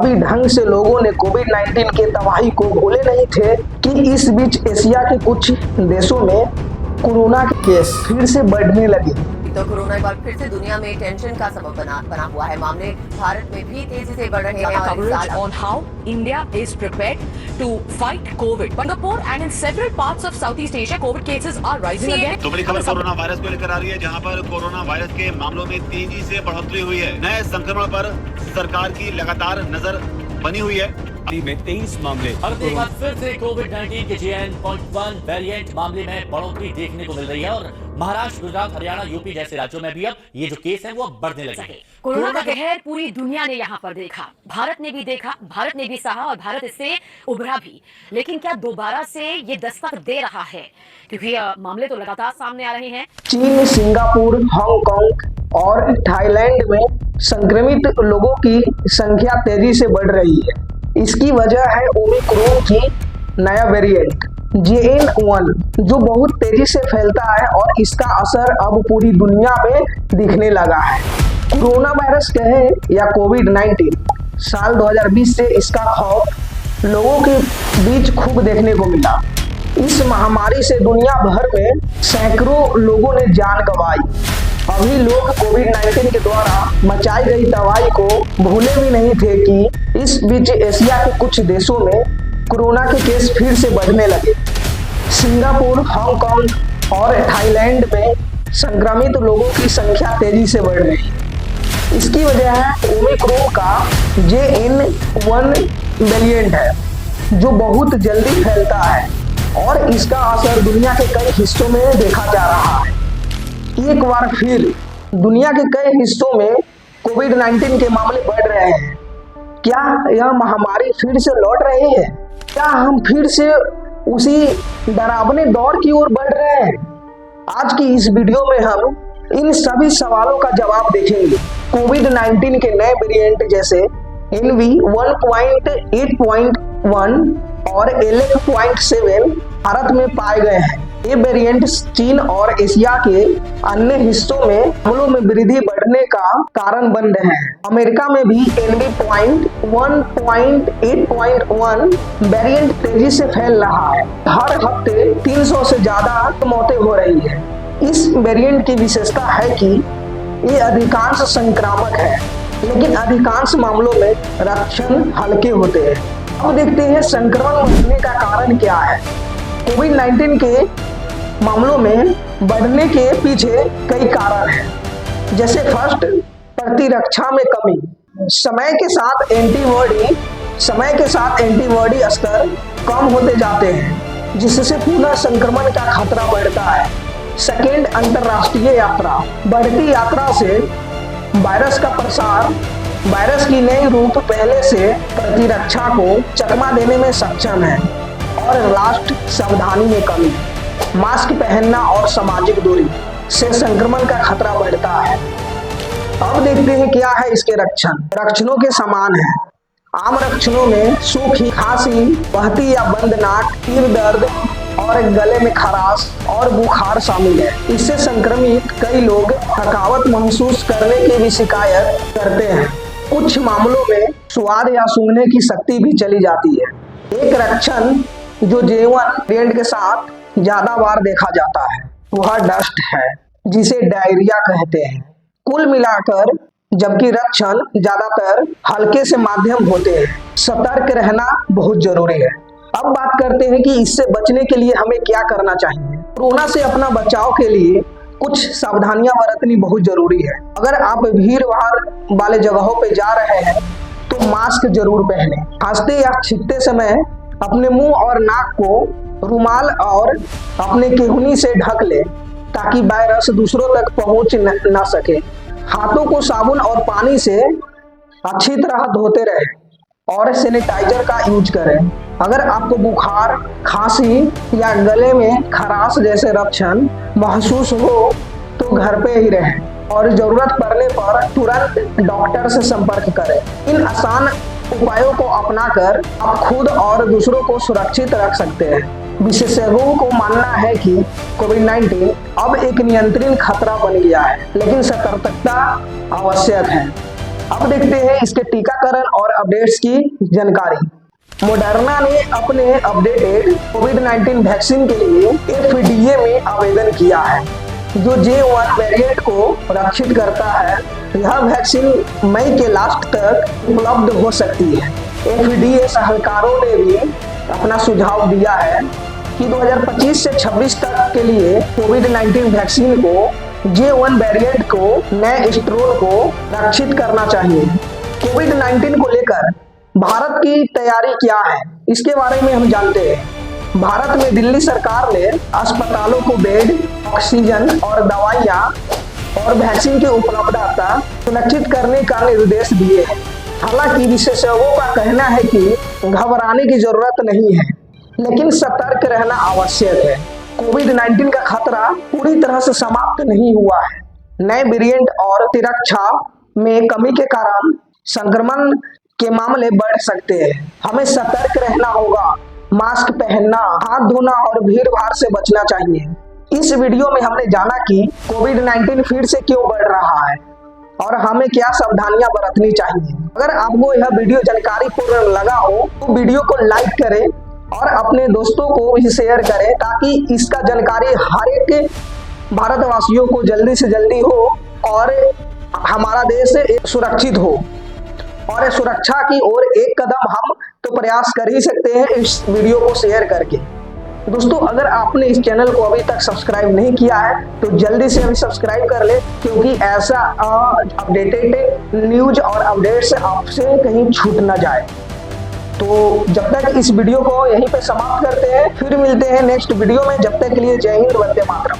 अभी ढंग से लोगों ने कोविड-19 के तबाही को भूले नहीं थे कि इस बीच एशिया के कुछ देशों में कोरोना के केस फिर से बढ़ने लगे। तो कोरोना एक बार फिर से दुनिया में टेंशन का सबब बना हुआ है। मामले भारत में भी तेजी से बढ़ रहे हैं। Coverage on how India is prepared to fight COVID. Singapore and in several parts of Southeast Asia, COVID cases are rising again. तो बड़ी खबर कोरोना वायरस को लेकर आ रही है, जहां पर कोरोना वायरस के मामलों में तेजी से बढ़ोतरी हुई है। नए संक्रमण पर सरकार की लगातार नजर बनी हुई है। में 23 मामले। अब एक बार फिर से कोविड-19 के JN.1 वेरिएंट मामले में बढ़ोतरी देखने को मिल रही है और महाराष्ट्र, गुजरात, हरियाणा, यूपी जैसे राज्यों में भी अब ये जो केस हैं वो अब बढ़ने लगे हैं। कोरोना का कहर पूरी दुनिया ने यहाँ पर देखा, भारत ने भी देखा, भारत ने भी सहा और भारत इससे उभरा भी। लेकिन क्या दोबारा से ये दस्तक दे रहा है? क्योंकि मामले तो लगातार सामने आ रहे हैं। चीन, सिंगापुर, हांगकांग और थाईलैंड में संक्रमित लोगों की संख्या तेजी से बढ़ रही है। इसकी वजह है ओमिक्रॉन की नया वेरिएंट JN.1 जो बहुत तेजी से फैलता है और इसका असर अब पूरी दुनिया में दिखने लगा है। कोरोना वायरस कहे या कोविड-19, साल 2020 से इसका खौफ लोगों के बीच खूब देखने को मिला। इस महामारी से दुनिया भर में सैकड़ों लोगों ने जान गंवाई। अभी लोग कोविड-19 के द्वारा मचाई गई तबाही को भूले भी नहीं थे कि इस बीच एशिया के कुछ देशों में कोरोना के केस फिर से बढ़ने लगे। सिंगापुर, हांगकांग और थाईलैंड में संक्रमित लोगों की संख्या तेजी से बढ़ रही है। इसकी वजह है ओमिक्रॉन का JN.1 वेरिएंट है जो बहुत जल्दी फैलता है और इसका असर दुनिया के कई हिस्सों में देखा जा रहा है। एक बार फिर दुनिया के कई हिस्सों में कोविड-19 के मामले बढ़ रहे हैं। क्या यह महामारी फिर से लौट रही है? क्या हम फिर से उसी डरावने दौर की ओर बढ़ रहे हैं? आज की इस वीडियो में हम इन सभी सवालों का जवाब देखेंगे। कोविड-19 के नए वेरिएंट जैसे NV 1.8.1 और LF.7 भारत में पाए गए हैं। ये वेरिएंट चीन और एशिया के अन्य हिस्सों में मामलों में वृद्धि बढ़ने का कारण बन रहे हैं। अमेरिका में भी NV 1.8.1 वेरिएंट तेजी से फैल रहा है। हर हफ्ते 300 से ज्यादा मौतें हो रही है। इस वेरिएंट की विशेषता है कि ये अधिकांश संक्रामक है, लेकिन अधिकांश मामलों में लक्षण हल्के होते हैं। अब देखते हैं संक्रमण बढ़ने का कारण क्या है। कोविड-19 के मामलों में बढ़ने के पीछे कई कारण हैं। जैसे फर्स्ट, प्रतिरक्षा में कमी। समय के साथ एंटीबॉडी स्तर कम होते जाते हैं, जिससे पुनः संक्रमण का खतरा बढ़ता है। सेकेंड, अंतरराष्ट्रीय यात्रा। बढ़ती यात्रा से वायरस का प्रसार वायरस की नई रूप पहले से प्रतिरक्षा को चकमा देने में सक्षम है। और लास्ट, सावधानी में कमी। मास्क पहनना और सामाजिक दूरी से संक्रमण का खतरा बढ़ता है। अब देखते हैं क्या है इसके रक्षणों के समान है। आम लक्षणों में सूखी खांसी, बहती या बंद नाक, तीव्र दर्द और गले में खराश और बुखार शामिल है। इससे संक्रमित कई लोग थकावट महसूस करने की भी शिकायत करते हैं। कुछ मामलों में स्वाद या सूंघने की शक्ति भी चली जाती है। एक लक्षण जो JN.1 वेरिएंट के साथ ज्यादा बार देखा जाता है वह डस्ट है, जिसे डायरिया कहते हैं। कुल मिलाकर जबकि लक्षण ज्यादातर हल्के से माध्यम होते हैं, सतर्क रहना बहुत जरूरी है। अब बात करते हैं कि इससे बचने के लिए हमें क्या करना चाहिए। कोरोना से अपना बचाव के लिए कुछ सावधानियां बरतनी बहुत जरूरी है। अगर आप भीड़ भाड़ वाले जगहों पे जा रहे हैं तो मास्क जरूर पहनें। खांसते या छींकते समय अपने मुंह और नाक को रुमाल और अपने केहूनी से ढक ले ताकि वायरस दूसरों तक पहुंच न सके। हाथों को साबुन और पानी से अच्छी तरह धोते रहें और सैनिटाइजर का यूज करें। अगर आपको बुखार, खांसी या गले में खराश जैसे लक्षण महसूस हो तो घर पे ही रहें और जरूरत पड़ने पर तुरंत डॉक्टर से संपर्क करें। इन आसान उपायों को अपनाकर आप खुद और दूसरों को सुरक्षित रख सकते हैं। विशेषज्ञों को मानना है कि कोविड-19 अब एक नियंत्रित खतरा बन गया है, लेकिन सतर्कता आवश्यक है। अब देखते हैं इसके टीकाकरण और अपडेट्स की जानकारी। मोडर्ना ने अपने अपडेटेड कोविड-19 वैक्सीन के लिए FDA में आवेदन किया है, जो J1 वेरिएंट को रक्षित करता है। यह वैक्सीन मई के लास्ट तक उपलब्ध हो सकती है। FDA सलाहकारों ने भी अपना सुझाव दिया है कि 2025 से 26 तक के लिए कोविड-19 वैक्सीन को J1 वेरिएंट को नए स्ट्रेन को रक्षित करना चाहिए। कोविड-19 को लेकर भारत की तैयारी क्या है, इसके बारे में हम जानते हैं। भारत में दिल्ली सरकार ने अस्पतालों को बेड, ऑक्सीजन और दवाइयां और वैक्सीन की उपलब्धता सुनिश्चित करने का निर्देश दिए हैं। हालांकि विशेषज्ञों का कहना है कि घबराने की जरूरत नहीं है, लेकिन सतर्क रहना आवश्यक है। कोविड-19 का खतरा पूरी तरह से समाप्त नहीं हुआ है। नए वेरिएंट और सुरक्षा में कमी के कारण संक्रमण के मामले बढ़ सकते हैं। हमें सतर्क रहना होगा, मास्क पहनना, हाथ धोना और भीड़ भाड़ से बचना चाहिए। इस वीडियो में हमने जाना कि कोविड-19 फिर से क्यों बढ़ रहा है और हमें क्या सावधानियां बरतनी चाहिए। अगर आपको यह वीडियो जानकारी पूर्ण लगा हो तो वीडियो को लाइक करें और अपने दोस्तों को भी शेयर करें, ताकि इसका जानकारी हर एक भारतवासियों को जल्दी से जल्दी हो और हमारा देश सुरक्षित हो। और सुरक्षा की ओर एक कदम हम तो प्रयास कर ही सकते हैं इस वीडियो को शेयर करके। दोस्तों, अगर आपने इस चैनल को अभी तक सब्सक्राइब नहीं किया है तो जल्दी से अभी सब्सक्राइब कर ले, क्योंकि ऐसा अपडेटेड न्यूज और अपडेट्स आपसे कहीं छूट ना जाए। तो जब तक इस वीडियो को यहीं पे समाप्त करते हैं, फिर मिलते हैं नेक्स्ट वीडियो में। जब तक के लिए जय हिंद, वंदे मातरम।